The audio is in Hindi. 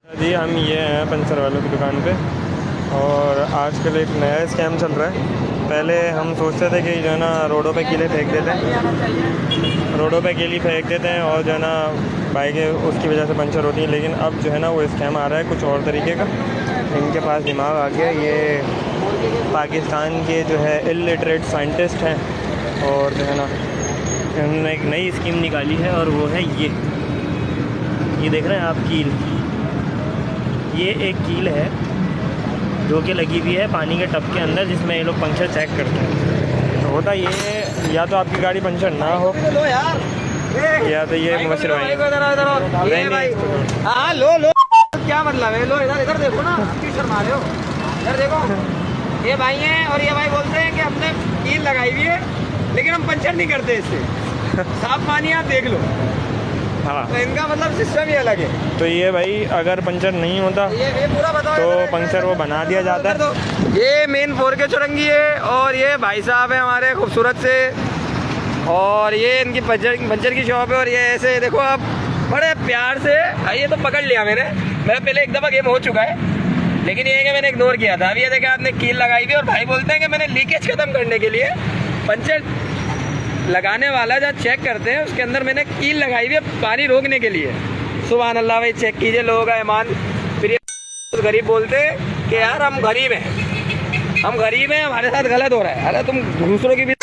जी हम ये हैं पंचर वालों की दुकान पे और आजकल एक नया स्कैम चल रहा है। पहले हम सोचते थे कि जो है ना रोडों पे कीले फेंक देते हैं, रोडों पे कीली फेंक देते हैं और जो है ना बाइकें उसकी वजह से पंचर होती हैं। लेकिन अब जो है ना वो स्कैम आ रहा है कुछ और तरीके का। इनके पास दिमाग आ गया। ये पाकिस्तान के जो है इलिटरेट साइंटिस्ट हैं और जो है ना इन्होंने एक नई स्कीम निकाली है और वो है ये देख रहे हैं आप कील। ये एक कील है जो कि लगी हुई है पानी के टब के अंदर, जिसमें ये लोग पंचर चेक करते हैं। तो होता ये या तो आपकी गाड़ी पंचर ना हो या तो ये मुबशिर भाई हाँ लो क्या मतलब है। लो इधर देखो ना, क्यों शर्मा रहे हो। इधर देखो, ये भाई हैं और ये भाई बोलते हैं कि हमने कील लगाई हुई है लेकिन हम पंचर नहीं करते इससे। साफ पानी आप देख लो। हाँ, तो इनका मतलब सिस्टम ही अलग है। तो ये भाई अगर पंचर नहीं होता ये पूरा बताओ तो पंचर वो बना दिया जाता है। ये मेन 4K चुरंगी है और ये भाई साहब है हमारे खूबसूरत से, और ये इनकी पंचर की शॉप है। और ये ऐसे देखो आप बड़े प्यार से, ये तो पकड़ लिया मैंने पहले एक दफ़ा गेम हो चुका है, लेकिन ये है कि मैंने इग्नोर किया था। अब ये देखा आपने कील लगाई थी और भाई बोलते हैं कि मैंने लीकेज खत्म करने के लिए पंचर लगाने वाला जहाँ चेक करते हैं उसके अंदर मैंने कील लगाई हुई है पानी रोकने के लिए। सुभान अल्लाह भाई, चेक कीजिए लोगों का ईमान। फिर ये गरीब बोलते हैं कि यार हम गरीब हैं, हमारे साथ गलत हो रहा है। अरे तुम दूसरों की भी